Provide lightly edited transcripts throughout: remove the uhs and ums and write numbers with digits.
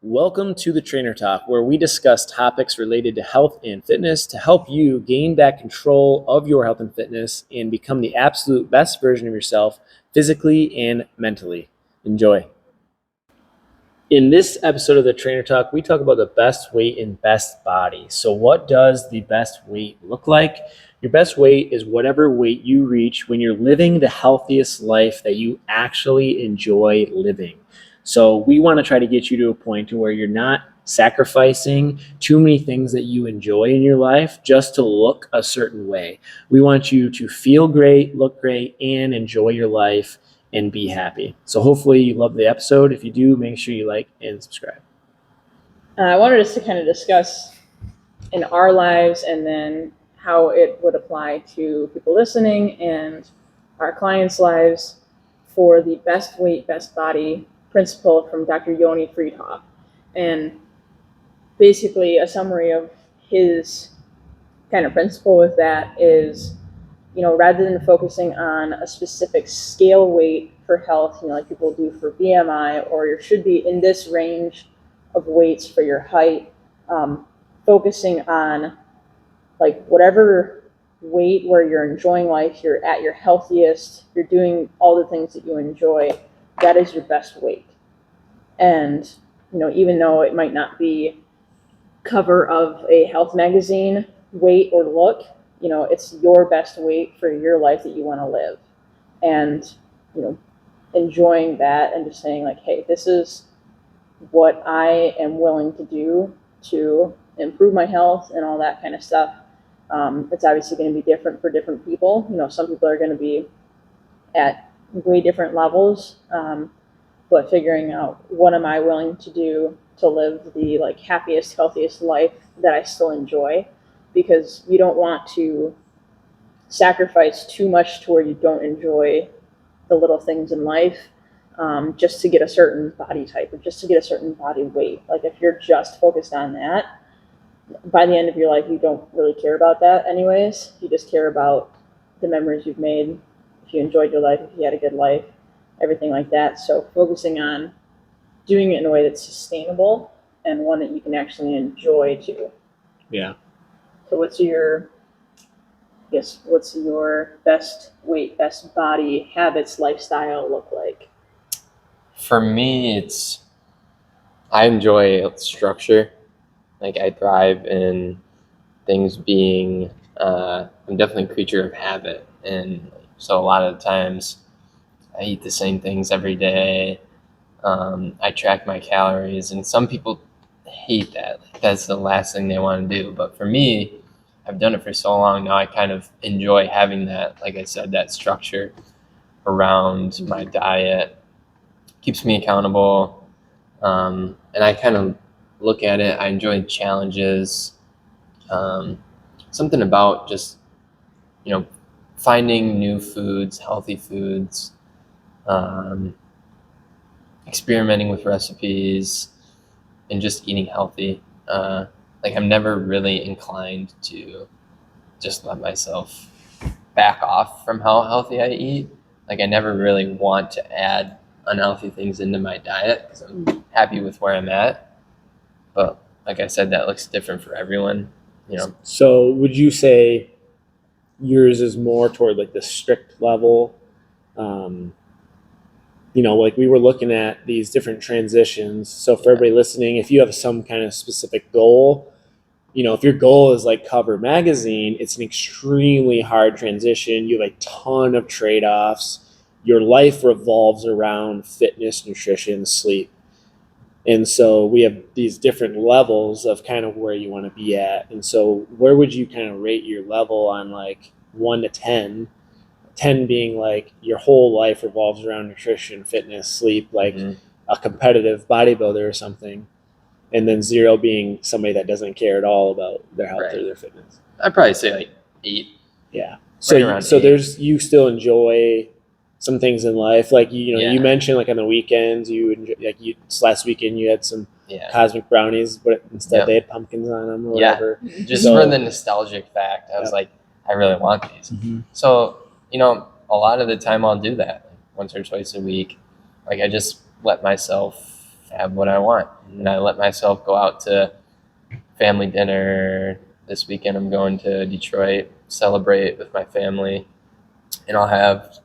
Welcome to the Trainer Talk, where we discuss topics related to health and fitness to help you gain back control of your health and fitness and become the absolute best version of yourself physically and mentally. Enjoy. In this episode of the Trainer Talk, we talk about the best weight and best body. So what does the best weight look like? Your best weight is whatever weight you reach when you're living the healthiest life that you actually enjoy living. So we want to try to get you to a point to where you're not sacrificing too many things that you enjoy in your life just to look a certain way. We want you to feel great, look great, and enjoy your life and be happy. So hopefully you love the episode. If you do, make sure you like and subscribe. I wanted us to kind of discuss in our lives and then how it would apply to people listening and our clients' lives for the best weight, best body principle from Dr. Yoni Freedhoff. And basically a summary of his kind of principle with that is, rather than focusing on a specific scale weight for health, like people do for BMI, or you should be in this range of weights for your height, focusing on like whatever weight where you're enjoying life, you're at your healthiest, you're doing all the things that you enjoy, that is your best weight. And, even though it might not be cover of a health magazine weight or look, it's your best weight for your life that you want to live. And, enjoying that and just saying like, hey, this is what I am willing to do to improve my health and all that kind of stuff. It's obviously going to be different for different people. Some people are going to be at way different levels, but figuring out what am I willing to do to live the happiest, healthiest life that I still enjoy, because you don't want to sacrifice too much to where you don't enjoy the little things in life, just to get a certain body type or just to get a certain body weight. Like if you're just focused on that, by the end of your life, you don't really care about that anyways. You just care about the memories you've made, if you enjoyed your life, if you had a good life, everything like that. So focusing on doing it in a way that's sustainable and one that you can actually enjoy too. Yeah. So what's your best weight, best body habits, lifestyle look like? For me, I enjoy structure. Like I thrive in things being, I'm definitely a creature of habit. And so a lot of the times I eat the same things every day. I track my calories, and some people hate that. That's the last thing they want to do. But for me, I've done it for so long now, I kind of enjoy having that, like I said, that structure around my diet. Keeps me accountable. And I kind of look at it, I enjoy challenges. Something about just, finding new foods, healthy foods, experimenting with recipes, and just eating healthy. I'm never really inclined to just let myself back off from how healthy I eat. Like I never really want to add unhealthy things into my diet because I'm happy with where I'm at. But like I said, that looks different for everyone. So would you say yours is more toward like the strict level? Like we were looking at these different transitions. So for everybody listening, if you have some kind of specific goal, if your goal is like Cover Magazine, it's an extremely hard transition. You have a ton of trade-offs. Your life revolves around fitness, nutrition, sleep. And so we have these different levels of kind of where you want to be at. And so where would you kind of rate your level on like 1 to 10? 10 being like your whole life revolves around nutrition, fitness, sleep, like a competitive bodybuilder or something. And then 0 being somebody that doesn't care at all about their health or their fitness. I'd probably say like 8. Yeah. So you still enjoy some things in life, like you mentioned like on the weekends you enjoy, like last weekend you had some cosmic brownies, but instead they had pumpkins on them or whatever. Just for the nostalgic fact, I was like, I really want these. So a lot of the time I'll do that, like once or twice a week. Like I just let myself have what I want. And I let myself go out to family dinner. This weekend I'm going to Detroit, celebrate with my family, and I'll have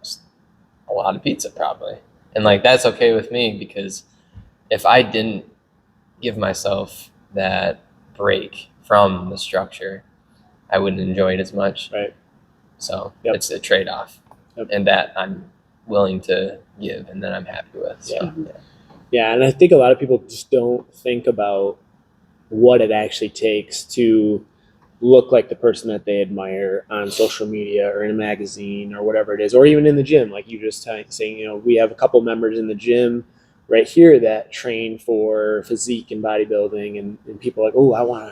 a lot of pizza probably. And like that's okay with me, because if I didn't give myself that break from the structure, I wouldn't enjoy it as much. Right. So Yep. it's a trade-off, and that I'm willing to give, and that I'm happy with. So, Yeah, and I think a lot of people just don't think about what it actually takes to look like the person that they admire on social media or in a magazine or whatever it is, or even in the gym. Like you just saying, you know, we have a couple members in the gym right here that train for physique and bodybuilding, and people are like, oh, I want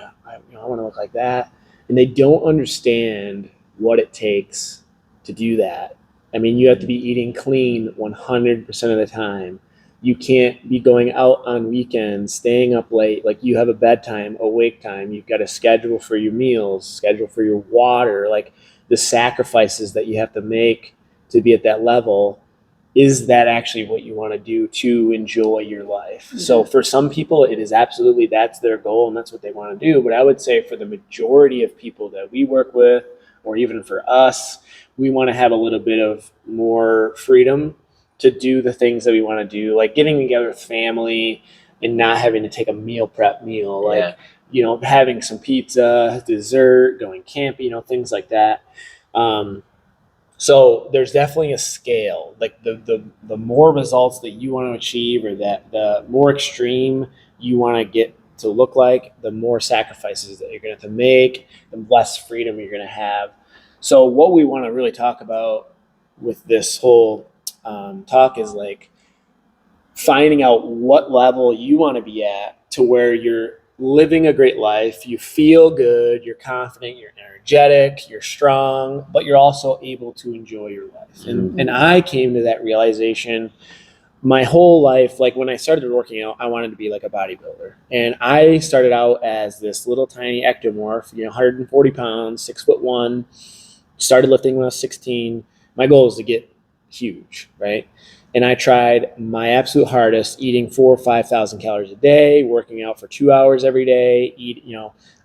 to look like that, and they don't understand what it takes to do that. I mean, you have to be eating clean 100% of the time. You can't be going out on weekends, staying up late. Like you have a bedtime, a wake time. You've got a schedule for your meals, schedule for your water. Like the sacrifices that you have to make to be at that level. Is that actually what you want to do to enjoy your life? Mm-hmm. So for some people, it is absolutely, that's their goal and that's what they want to do. But I would say for the majority of people that we work with, or even for us, we want to have a little bit of more freedom to do the things that we want to do, like getting together with family and not having to take a meal prep meal, like, you know, having some pizza, dessert, going camping, you know, things like that. So there's definitely a scale, like the more results that you want to achieve, or that the more extreme you want to get to look like, the more sacrifices that you're going to have to make, the less freedom you're going to have. So what we want to really talk about with this whole talk is like finding out what level you want to be at to where you're living a great life, you feel good, you're confident, you're energetic, you're strong, but you're also able to enjoy your life. And I came to that realization my whole life. Like when I started working out, I wanted to be like a bodybuilder. And I started out as this little tiny ectomorph, you know, 140 pounds, 6'1", started lifting when I was 16. My goal was to get huge, right? And I tried my absolute hardest, eating 4,000 or 5,000 calories a day, working out for 2 hours every day.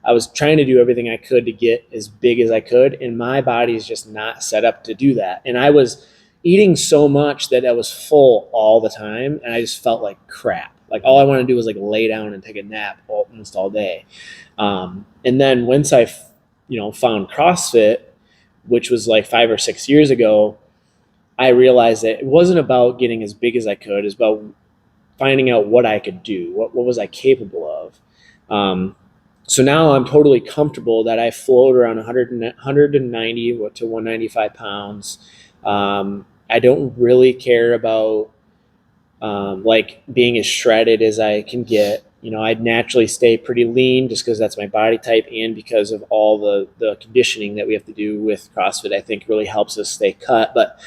I was trying to do everything I could to get as big as I could, and my body is just not set up to do that. And I was eating so much that I was full all the time, and I just felt like crap. Like all I wanted to do was like lay down and take a nap almost all day. And then once I, found CrossFit, which was like 5 or 6 years ago, I realized that it wasn't about getting as big as I could. It was about finding out what I could do. What was I capable of? So now I'm totally comfortable that I float around 190 to 195 pounds. I don't really care about like being as shredded as I can get. I'd naturally stay pretty lean just because that's my body type, and because of all the conditioning that we have to do with CrossFit, I think really helps us stay cut. But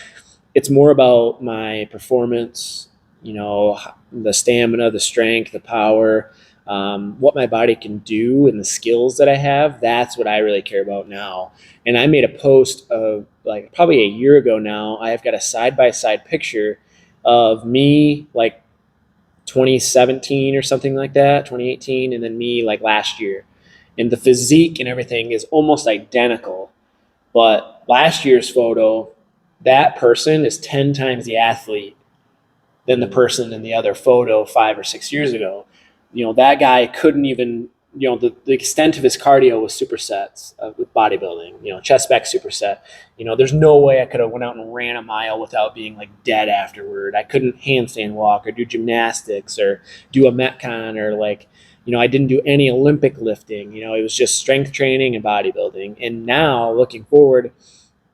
it's more about my performance, the stamina, the strength, the power, what my body can do, and the skills that I have. That's what I really care about now. And I made a post of like probably a year ago now. I've got a side-by-side picture of me like 2017 or something like that, 2018, and then me like last year. And the physique and everything is almost identical. But last year's photo, that person is 10 times the athlete than the person in the other photo 5 or 6 years ago. That guy couldn't even, the extent of his cardio was supersets with bodybuilding, chest back superset. There's no way I could have went out and ran a mile without being like dead afterward. I couldn't handstand walk or do gymnastics or do a Metcon or like, I didn't do any Olympic lifting. It was just strength training and bodybuilding. And now looking forward,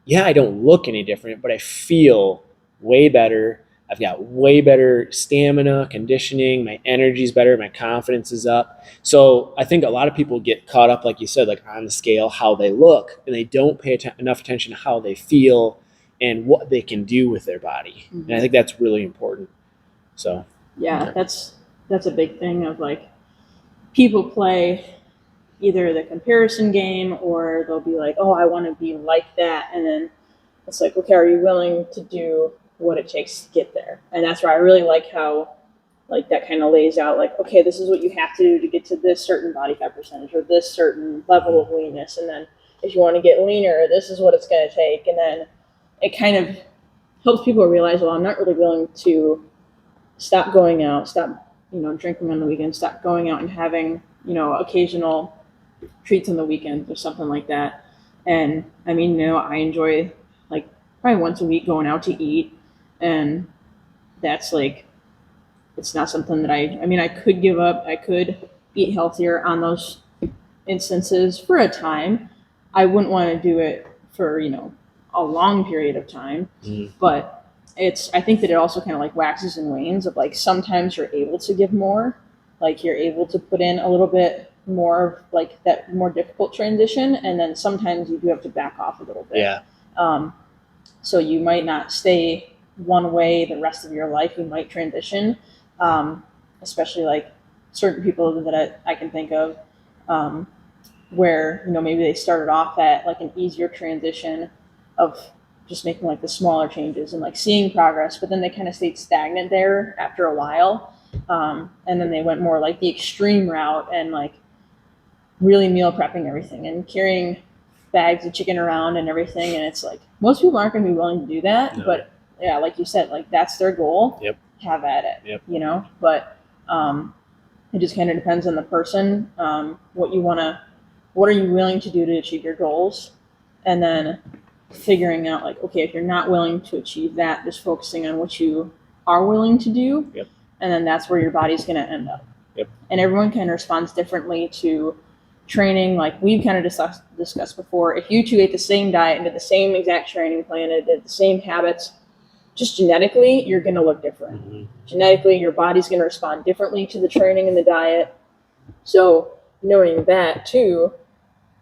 yeah, I don't look any different, but I feel way better. I've got way better stamina, conditioning, my energy's better, my confidence is up. So I think a lot of people get caught up, like you said, like on the scale, how they look, and they don't pay enough attention to how they feel and what they can do with their body. Mm-hmm. And I think that's really important. So yeah, that's a big thing of like people play either the comparison game, or they'll be like, oh, I want to be like that. And then it's like, okay, are you willing to do what it takes to get there? And that's where I really like how like that kind of lays out like, okay, this is what you have to do to get to this certain body fat percentage or this certain level of leanness. And then if you want to get leaner, this is what it's going to take. And then it kind of helps people realize, well, I'm not really willing to stop going out, stop, drinking on the weekends, stop going out and having, occasional treats on the weekends or something like that. And I mean, I enjoy like probably once a week going out to eat. And that's like, it's not something that I could give up. I could eat healthier on those instances for a time. I wouldn't want to do it for, a long period of time. But I think that it also kind of like waxes and wanes of like, sometimes you're able to give more, like you're able to put in a little bit more of like that more difficult transition. And then sometimes you do have to back off a little bit. Yeah. So you might not stay one way the rest of your life. You might transition, especially like certain people that I can think of, where, maybe they started off at like an easier transition of just making like the smaller changes and like seeing progress, but then they kind of stayed stagnant there after a while. And then they went more like the extreme route and like really meal prepping everything and carrying bags of chicken around and everything. And it's like, most people aren't going to be willing to do that, No. but yeah, like you said, like that's their goal. Yep. Have at it. Yep. But it just kind of depends on the person. What are you willing to do to achieve your goals? And then figuring out like, okay, if you're not willing to achieve that, just focusing on what you are willing to do. Yep. And then that's where your body's going to end up. Yep. And everyone kind of responds differently to training. Like we've kind of discussed before, if you two ate the same diet and did the same exact training plan and did the same habits, just genetically, you're going to look different. Mm-hmm. Genetically, your body's going to respond differently to the training and the diet. So knowing that too,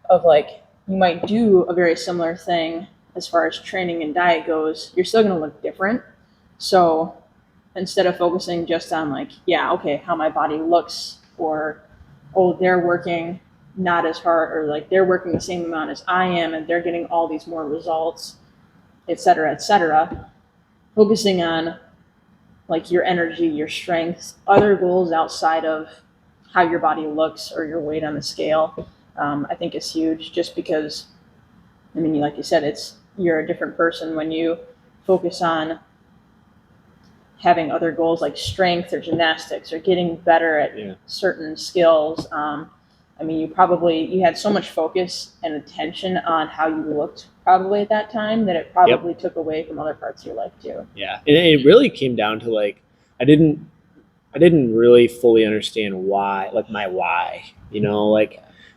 of like, you might do a very similar thing as far as training and diet goes, you're still going to look different. So instead of focusing just on like, yeah, okay, how my body looks, or, oh, they're working not as hard, or like they're working the same amount as I am and they're getting all these more results, et cetera, focusing on like your energy, your strengths, other goals outside of how your body looks or your weight on the scale, I think is huge, just because, I mean, like you said, you're a different person when you focus on having other goals like strength or gymnastics or getting better at certain skills. I mean, you had so much focus and attention on how you looked probably at that time that it probably took away from other parts of your life too. Yeah. And it really came down to like, I didn't really fully understand why, like my why,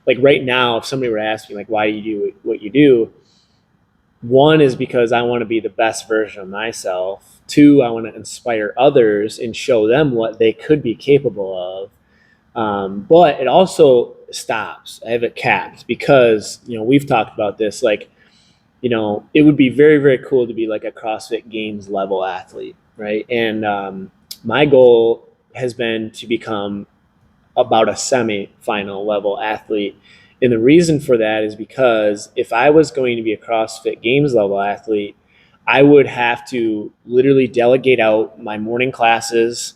like right now, if somebody were to ask me like, why do you do what you do? One is because I want to be the best version of myself. Two, I want to inspire others and show them what they could be capable of. But it also stops. I have it capped because, we've talked about this, like, it would be very, very cool to be like a CrossFit Games level athlete, right? And my goal has been to become about a semi-final level athlete. And the reason for that is because if I was going to be a CrossFit Games level athlete, I would have to literally delegate out my morning classes,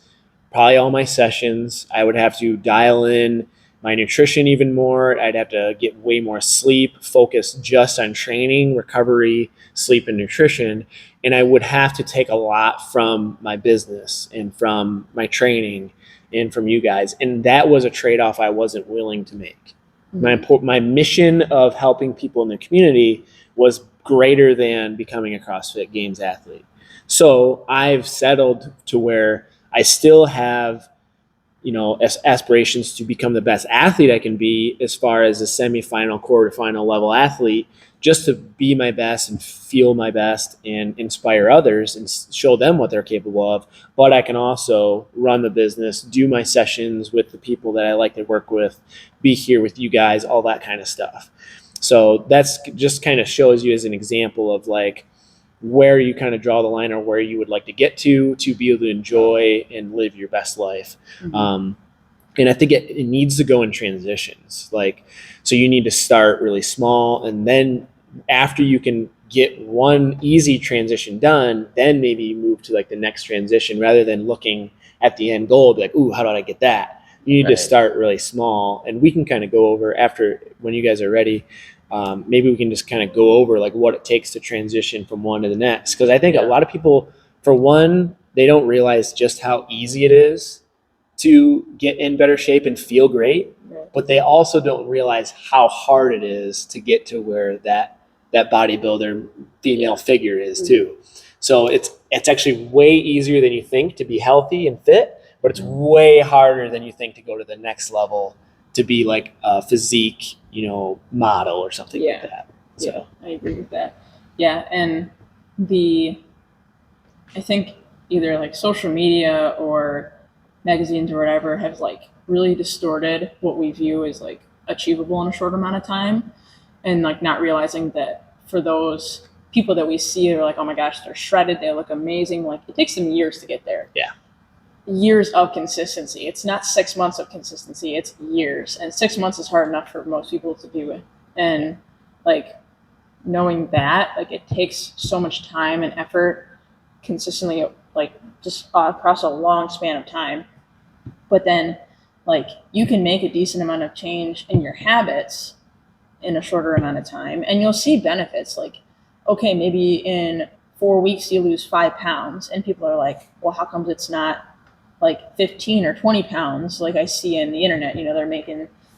probably all my sessions. I would have to dial in my nutrition even more. I'd have to get way more sleep, focus just on training, recovery, sleep, and nutrition. And I would have to take a lot from my business and from my training and from you guys. And that was a trade-off I wasn't willing to make. My mission of helping people in the community was greater than becoming a CrossFit Games athlete. So I've settled to where I still have, aspirations to become the best athlete I can be as far as a semifinal, quarterfinal level athlete, just to be my best and feel my best and inspire others and show them what they're capable of. But I can also run the business, do my sessions with the people that I like to work with, be here with you guys, all that kind of stuff. So that's just kind of shows you as an example of like where you kind of draw the line or where you would like to get to be able to enjoy and live your best life. And I think it needs to go in transitions. Like, so you need to start really small, and then after you can get one easy transition done, then maybe you move to like the next transition rather than looking at the end goal, be like, ooh, how do I get that? You need to Right. start really small, and we can kind of go over after when you guys are ready. Maybe we can just kind of go over like what it takes to transition from one to the next. Because I think a Yeah. lot of people, for one, they don't realize just how easy it is to get in better shape and feel great, Right. but they also don't realize how hard it is to get to where that bodybuilder female figure is too. So it's actually way easier than you think to be healthy and fit, but it's way harder than you think to go to the next level to be like a physique, model or something like that. So Yeah, I agree with that. Yeah, and I think either like social media or magazines or whatever have like really distorted what we view as like achievable in a short amount of time, and like not realizing that for those people that we see, they're like, oh my gosh, they're shredded, they look amazing. Like it takes them years to get there. Yeah. Years of consistency. It's not 6 months of consistency, it's years. And 6 months is hard enough for most people to do. And like knowing that, like it takes so much time and effort consistently, like just across a long span of time. But then like you can make a decent amount of change in your habits in a shorter amount of time, and you'll see benefits. Like, okay, maybe in 4 weeks you lose 5 pounds, and people are like, well, how comes it's not like 15 or 20 pounds like I see in the internet?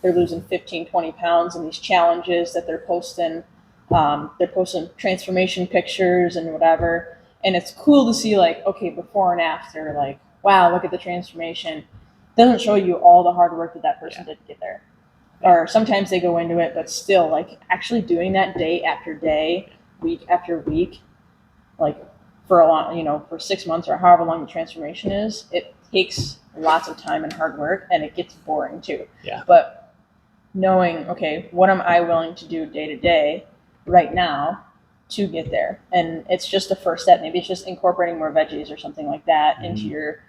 They're losing 15, 20 pounds in these challenges that they're posting. They're posting transformation pictures and whatever, and it's cool to see like, okay, before and after, like, wow, look at the transformation. Doesn't show you all the hard work that person did to get there. Or sometimes they go into it, but still, like actually doing that day after day, week after week, like for a long, for 6 months or however long the transformation is, it takes lots of time and hard work, and it gets boring too. Yeah. But knowing, okay, what am I willing to do day to day right now to get there? And it's just the first step. Maybe it's just incorporating more veggies or something like that into your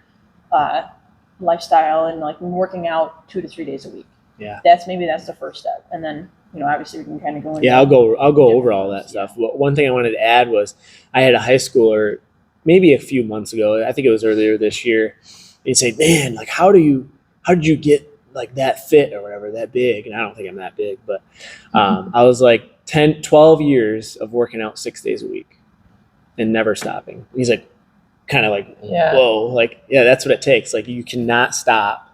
lifestyle, and like working out 2 to 3 days a week. Yeah. That's the first step. And then, obviously we can kind of go into. Yeah, I'll go over all that stuff. One thing I wanted to add was I had a high schooler maybe a few months ago. I think it was earlier this year. He'd say, "Man, like how did you get like that fit or whatever, that big?" And I don't think I'm that big, but I was like 10, 12 years of working out 6 days a week and never stopping. He's like, kind of like, whoa, like, yeah, that's what it takes. Like you cannot stop.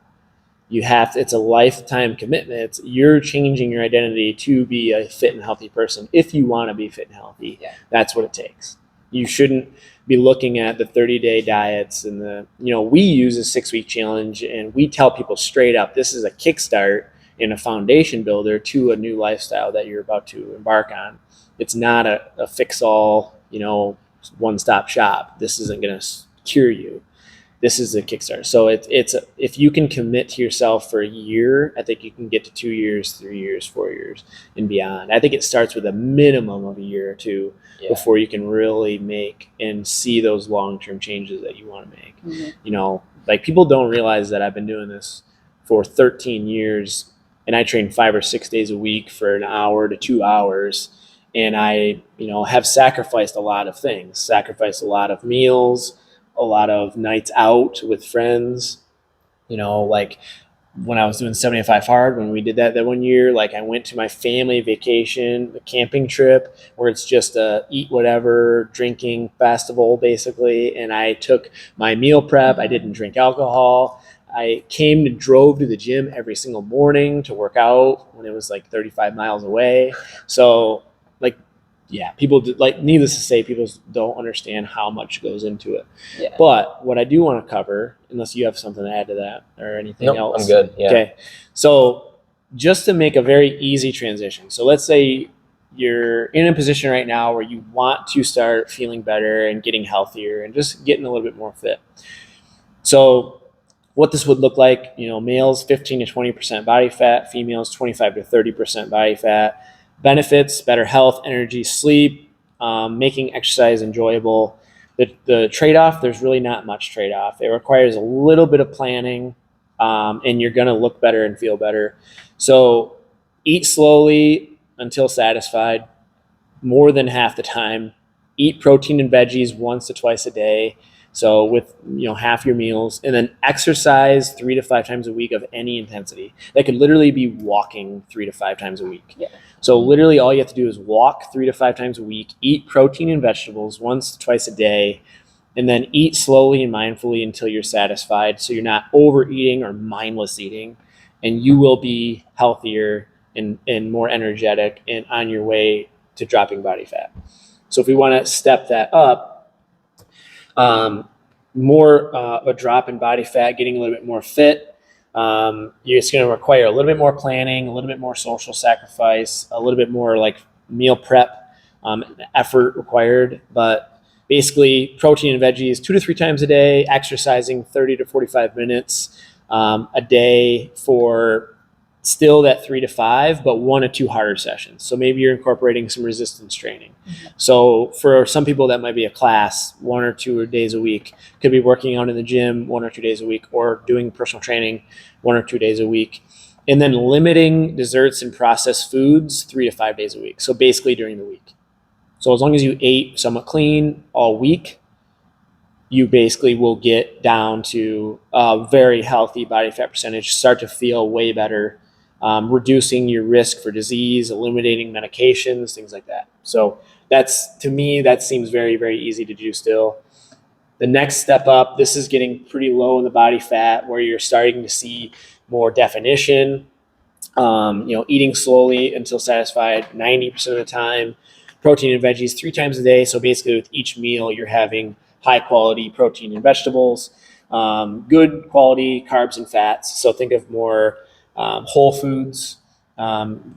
You have to, it's a lifetime commitment. You're changing your identity to be a fit and healthy person. If you want to be fit and healthy, that's what it takes. You shouldn't be looking at the 30-day diets and we use a 6-week challenge, and we tell people straight up, this is a kickstart and a foundation builder to a new lifestyle that you're about to embark on. It's not a fix all, one-stop shop. This isn't going to cure you. This is a Kickstarter. So if you can commit to yourself for a year, I think you can get to 2 years, 3 years, 4 years, and beyond. I think it starts with a minimum of a year or two before you can really make and see those long-term changes that you want to make. Mm-hmm. Like people don't realize that I've been doing this for 13 years, and I train 5 or 6 days a week for an hour to 2 hours. And I, have sacrificed a lot of things, sacrificed a lot of meals, a lot of nights out with friends, like when I was doing 75 hard, when we did that 1 year, like I went to my family vacation, a camping trip where it's just a eat whatever, drinking festival basically. And I took my meal prep. I didn't drink alcohol. I drove to the gym every single morning to work out when it was like 35 miles away. So people needless to say, people don't understand how much goes into it. Yeah. But what I do want to cover, unless you have something to add to that or anything else. I'm good. Yeah. Okay. So just to make a very easy transition. So let's say you're in a position right now where you want to start feeling better and getting healthier and just getting a little bit more fit. So what this would look like, males 15 to 20% body fat, females 25 to 30% body fat. Benefits: better health, energy, sleep, making exercise enjoyable. The trade-off, there's really not much trade-off. It requires a little bit of planning, and you're going to look better and feel better. So eat slowly until satisfied, more than half the time. Eat protein and veggies once to twice a day. So with half your meals, and then exercise 3 to 5 times a week of any intensity. That could literally be walking 3 to 5 times a week. Yeah. So literally all you have to do is walk 3 to 5 times a week, eat protein and vegetables once to twice a day, and then eat slowly and mindfully until you're satisfied. So you're not overeating or mindless eating, and you will be healthier and more energetic and on your way to dropping body fat. So if we want to step that up, more a drop in body fat, getting a little bit more fit, it's going to require a little bit more planning, a little bit more social sacrifice, a little bit more like meal prep effort required. But basically, protein and veggies 2 to 3 times a day, exercising 30 to 45 minutes a day for still that 3 to 5, but 1 to 2 harder sessions. So maybe you're incorporating some resistance training. Mm-hmm. So for some people that might be a class 1 or 2 days a week, could be working out in the gym 1 or 2 days a week, or doing personal training 1 or 2 days a week. And then limiting desserts and processed foods 3 to 5 days a week. So basically during the week. So as long as you ate somewhat clean all week, you basically will get down to a very healthy body fat percentage, start to feel way better, reducing your risk for disease, eliminating medications, things like that. So to me, that seems very, very easy to do still. The next step up, this is getting pretty low in the body fat where you're starting to see more definition, eating slowly until satisfied 90% of the time, protein and veggies 3 times a day. So basically with each meal, you're having high quality protein and vegetables, good quality carbs and fats. So think of more whole foods,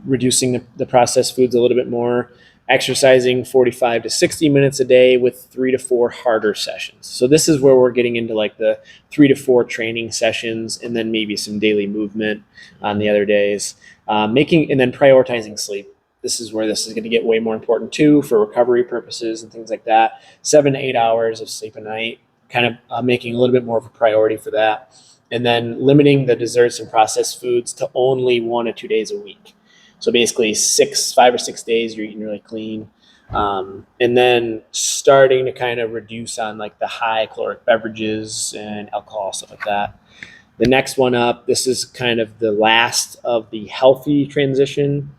reducing the processed foods a little bit more, exercising 45 to 60 minutes a day with 3 to 4 harder sessions. So this is where we're getting into like the 3 to 4 training sessions, and then maybe some daily movement on the other days, and then prioritizing sleep. This is where this is going to get way more important too for recovery purposes and things like that. 7 to 8 hours of sleep a night, kind of making a little bit more of a priority for that. And then limiting the desserts and processed foods to only 1 to 2 days a week. So basically 5 or 6 days you're eating really clean. And then starting to kind of reduce on like the high caloric beverages and alcohol, stuff like that. The next one up, this is kind of the last of the healthy transition.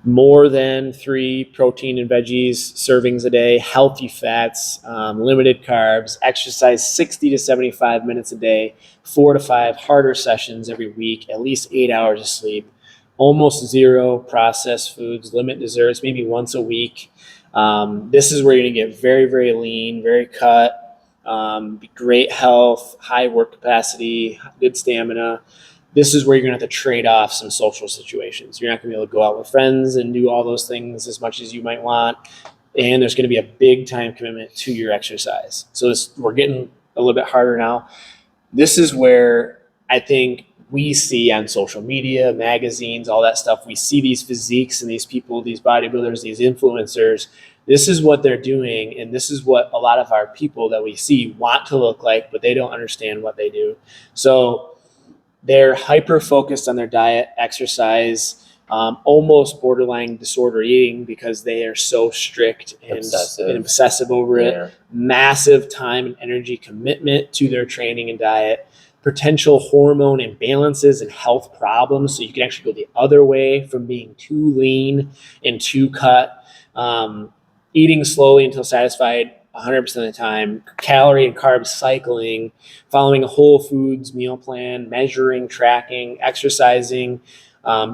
More than 3 protein and veggies servings a day, healthy fats, limited carbs, exercise 60 to 75 minutes a day, 4 to 5 harder sessions every week, at least 8 hours of sleep, almost 0 processed foods, limit desserts, maybe once a week. This is where you're going to get very, very lean, very cut, great health, high work capacity, good stamina. This is where you're going to have to trade off some social situations. You're not going to be able to go out with friends and do all those things as much as you might want. And there's going to be a big time commitment to your exercise. So we're getting a little bit harder now. This is where I think we see on social media, magazines, all that stuff, we see these physiques and these people, these bodybuilders, these influencers. This is what they're doing. And this is what a lot of our people that we see want to look like, but they don't understand what they do. So they're hyper-focused on their diet, exercise, almost borderline disorder eating because they are so strict and obsessive over it. Massive time and energy commitment to their training and diet. Potential hormone imbalances and health problems. So you can actually go the other way from being too lean and too cut. Eating slowly until satisfied 100% of the time, calorie and carb cycling, following a whole foods meal plan, measuring, tracking, exercising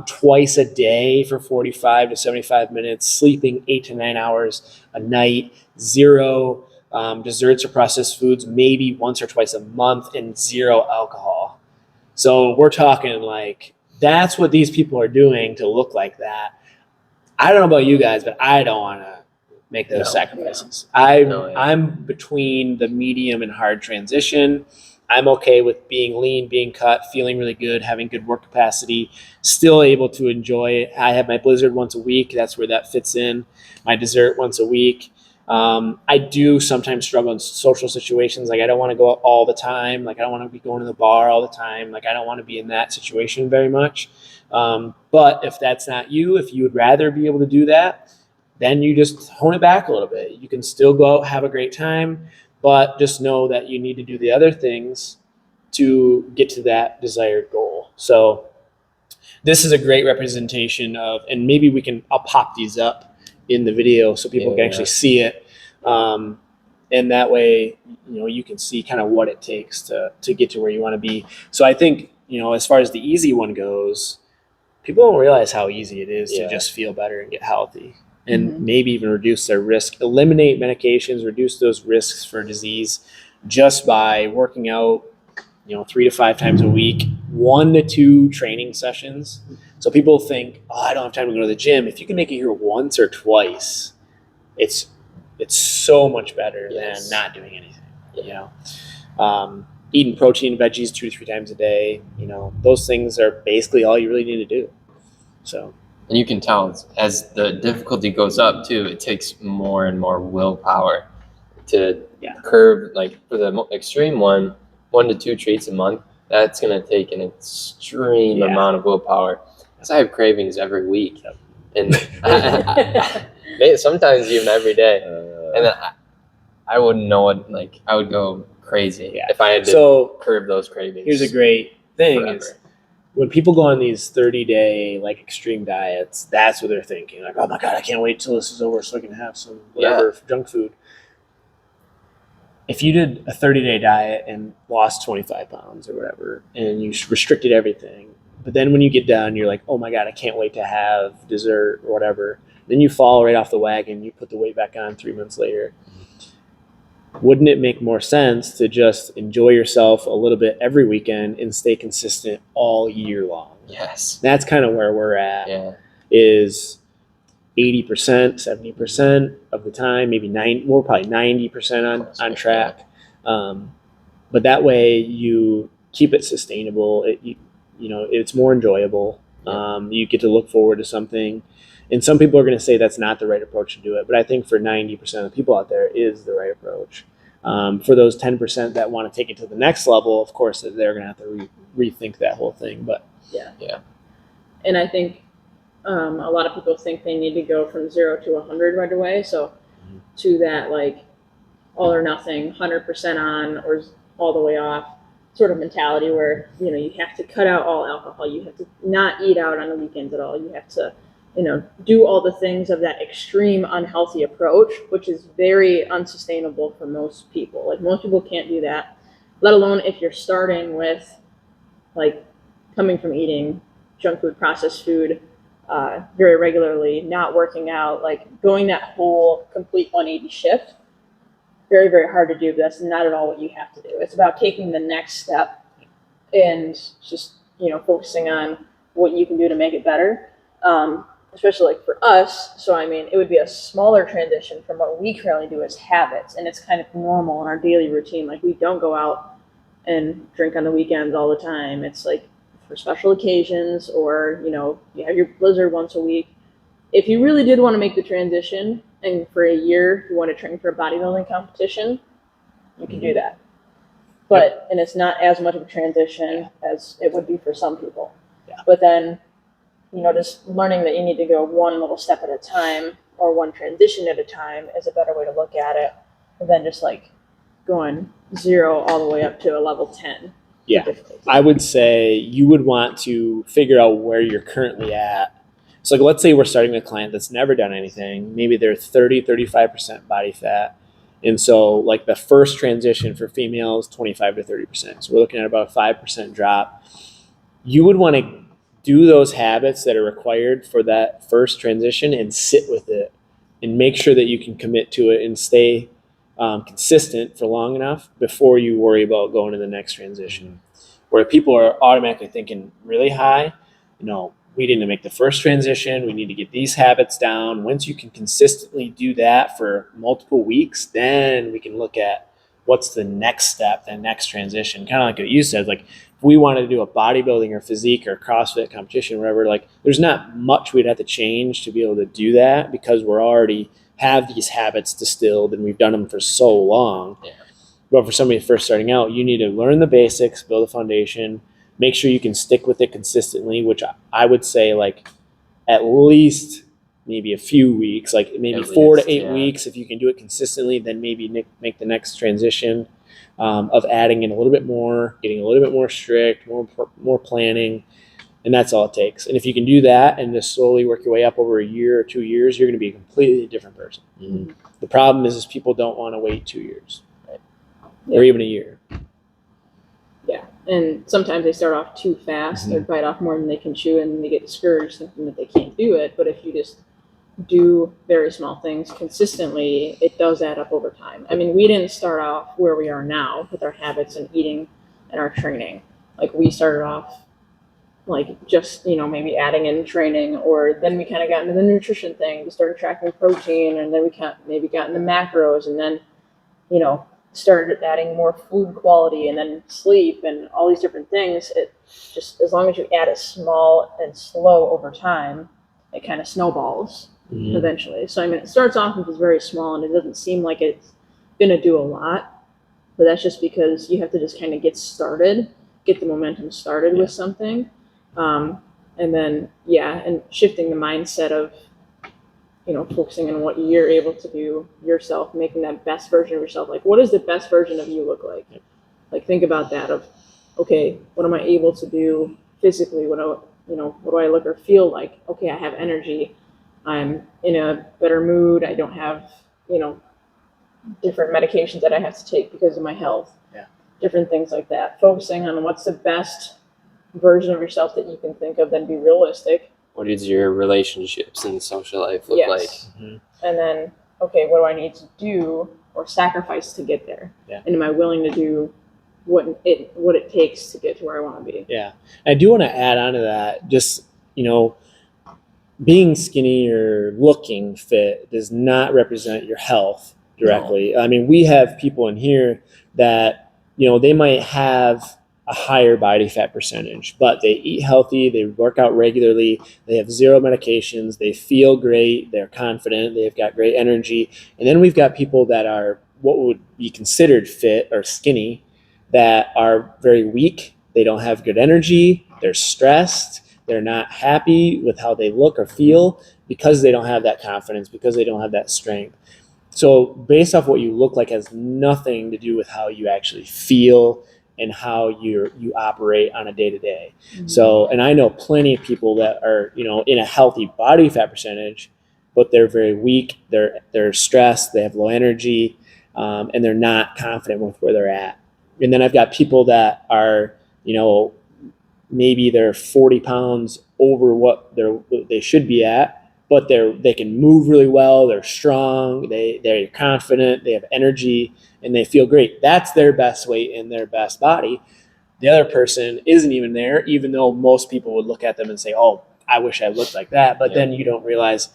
twice a day for 45 to 75 minutes, sleeping 8 to 9 hours a night, 0 desserts or processed foods, maybe once or twice a month, and 0 alcohol. So we're talking like that's what these people are doing to look like that. I don't know about you guys, but I don't want to make those sacrifices. I'm between the medium and hard transition. I'm okay with being lean, being cut, feeling really good, having good work capacity, still able to enjoy it. I have my blizzard once a week. That's where that fits in. My dessert once a week. I do sometimes struggle in social situations. Like I don't want to go out all the time. Like I don't want to be going to the bar all the time. Like I don't want to be in that situation very much. But if that's not you, if you would rather be able to do that, then you just hone it back a little bit. You can still go out, have a great time, but just know that you need to do the other things to get to that desired goal. So this is a great representation of, and maybe I'll pop these up in the video so people can actually see it. And that way, you can see kind of what it takes to get to where you want to be. So I think, as far as the easy one goes, people don't realize how easy it is to just feel better and get healthy, and maybe even reduce their risk, eliminate medications, reduce those risks for disease just by working out, 3 to 5 times a week, 1 to 2 training sessions. So people think, I don't have time to go to the gym. If you can make it here once or twice, it's so much better than not doing anything. Eating protein and veggies 2 to 3 times a day, those things are basically all you really need to do. So, and you can tell as the difficulty goes up too, it takes more and more willpower to curb. Like for the extreme 1 to 2 treats a month, that's going to take an extreme amount of willpower. Because I have cravings every week, and sometimes even every day, and then I wouldn't know what, like, I would go crazy if I had to curb those cravings. Here's a great thing is when people go on these 30-day like extreme diets, that's what they're thinking. Like, oh my God, I can't wait till this is over so I can have some junk food. If you did a 30-day diet and lost 25 pounds or whatever, and you restricted everything, but then when you get done, you're like, oh my God, I can't wait to have dessert or whatever. Then you fall right off the wagon. You put the weight back on 3 months later. Wouldn't it make more sense to just enjoy yourself a little bit every weekend and stay consistent all year long? Yes. That's kind of where we're at, is 80%, 70% of the time, maybe we're probably 90% on track. But that way you keep it sustainable. It's more enjoyable. You get to look forward to something. And some people are going to say that's not the right approach to do it. But I think for 90% of the people out there, it is the right approach. For those 10% that want to take it to the next level, of course, they're going to have to rethink that whole thing. But yeah. And I think a lot of people think they need to go from 0 to 100 right away. So to that, like, all or nothing, 100% on or all the way off sort of mentality where, you have to cut out all alcohol. You have to not eat out on the weekends at all. You have to do all the things of that extreme unhealthy approach, which is very unsustainable for most people. Like, most people can't do that, let alone if you're starting with, like, coming from eating junk food, processed food very regularly, not working out, like going that whole complete 180 shift. Very, very hard to do, but that's not at all what you have to do. It's about taking the next step and just, focusing on what you can do to make it better. Especially like for us. So, I mean, it would be a smaller transition from what we currently do as habits. And it's kind of normal in our daily routine. Like, we don't go out and drink on the weekends all the time. It's like for special occasions, or, you have your blizzard once a week. If you really did want to make the transition and for a year you want to train for a bodybuilding competition, you can do that. But, and it's not as much of a transition as it would be for some people. But then, just learning that you need to go one little step at a time or one transition at a time is a better way to look at it than just like going 0 all the way up to a level 10. Yeah, I would say you would want to figure out where you're currently at. So like, let's say we're starting with a client that's never done anything. Maybe they're 30, 35% body fat. And so like the first transition for females, 25 to 30%. So we're looking at about a 5% drop. You would want to do those habits that are required for that first transition and sit with it and make sure that you can commit to it and stay consistent for long enough before you worry about going to the next transition. Where people are automatically thinking really high, we need to make the first transition. We need to get these habits down. Once you can consistently do that for multiple weeks, then we can look at what's the next step, the next transition. Kind of like what you said, like if we wanted to do a bodybuilding or physique or CrossFit competition or whatever, like there's not much we'd have to change to be able to do that because we're already have these habits distilled and we've done them for so long. Yeah. But for somebody first starting out, you need to learn the basics, build a foundation, make sure you can stick with it consistently, which I would say like at least maybe a few weeks, like maybe At 4 to least, 8 yeah. weeks. If you can do it consistently, then maybe make the next transition of adding in a little bit more, getting a little bit more strict, more planning, and that's all it takes. And if you can do that and just slowly work your way up over a year or 2 years, you're going to be a completely different person. Mhm. The problem is people don't want to wait 2 years, right? Yeah. Or even a year. Yeah, and sometimes they start off too fast, Mm-hmm. or bite off more than they can chew, and they get discouraged thinking that they can't do it. But if you just do very small things consistently, it does add up over time. I mean, we didn't start off where we are now with our habits and eating and our training. Like, we started off like just, maybe adding in training, or then we kind of got into the nutrition thing. We started tracking protein, and then we maybe got into macros, and then, started adding more food quality, and then sleep, and all these different things. It just, as long as you add it small and slow over time, it kind of snowballs eventually. So, I mean, it starts off with very small, and it doesn't seem like it's going to do a lot, but that's just because you have to just kind of get started, get the momentum started with something. And then, and shifting the mindset of, focusing on what you're able to do yourself, making that best version of yourself. Like, what does the best version of you look like? Like, think about that of, okay, what am I able to do physically? What do I look or feel like? Okay, I have energy. I'm in a better mood. I don't have, different medications that I have to take because of my health. Yeah. Different things like that. Focusing on what's the best version of yourself that you can think of, then be realistic. What does your relationships and social life look like? Mm-hmm. And then, okay, what do I need to do or sacrifice to get there? Yeah. And am I willing to do what it takes to get to where I want to be? Yeah. I do want to add on to that, just, being skinny or looking fit does not represent your health directly. No. I mean, we have people in here that, they might have a higher body fat percentage, but they eat healthy, they work out regularly, they have zero medications, they feel great, they're confident, they've got great energy. And then we've got people that are what would be considered fit or skinny that are very weak, they don't have good energy, they're stressed, they're not happy with how they look or feel because they don't have that confidence, because they don't have that strength. So based off what you look like has nothing to do with how you actually feel and how you operate on a day-to-day. Mm-hmm. So, and I know plenty of people that are, in a healthy body fat percentage, but they're very weak, they're stressed, they have low energy, and they're not confident with where they're at. And then I've got people that are, maybe they're 40 pounds over what they should be at, but they can move really well, they're strong, they're confident, they have energy, and they feel great. That's their best weight in their best body. The other person isn't even there, even though most people would look at them and say, oh, I wish I looked like that. But then you don't realize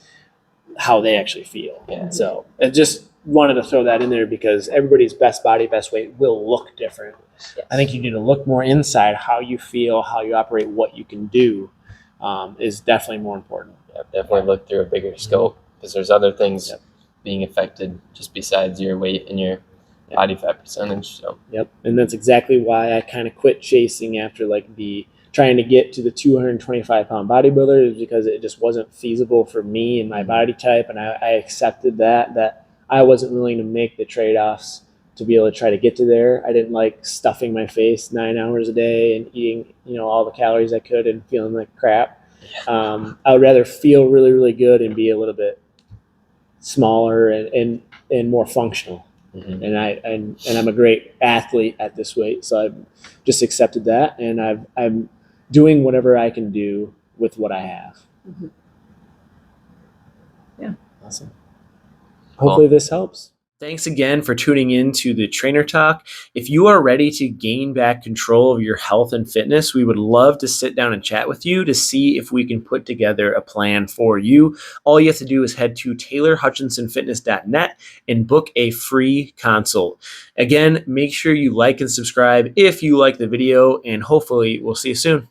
how they actually feel. Yeah. So I just wanted to throw that in there because everybody's best body, best weight will look different. Yes. I think you need to look more inside how you feel, how you operate, what you can do is definitely more important. Yeah, definitely look through a bigger scope because there's other things being affected just besides your weight and your body fat percentage. So. Yep, and that's exactly why I kind of quit chasing after trying to get to the 225 pound bodybuilder, is because it just wasn't feasible for me and my body type, and I accepted that I wasn't willing to make the trade-offs to be able to try to get to there. I didn't like stuffing my face 9 hours a day and eating all the calories I could and feeling like crap. I would rather feel really, really good and be a little bit smaller and more functional. Mm-hmm. And I'm a great athlete at this weight, so I've just accepted that, and I'm doing whatever I can do with what I have. Mm-hmm. Yeah, awesome. Hopefully this helps. Thanks again for tuning in to the Trainer Talk. If you are ready to gain back control of your health and fitness, we would love to sit down and chat with you to see if we can put together a plan for you. All you have to do is head to TaylorHutchinsonFitness.net and book a free consult. Again, make sure you like and subscribe if you like the video, and hopefully we'll see you soon.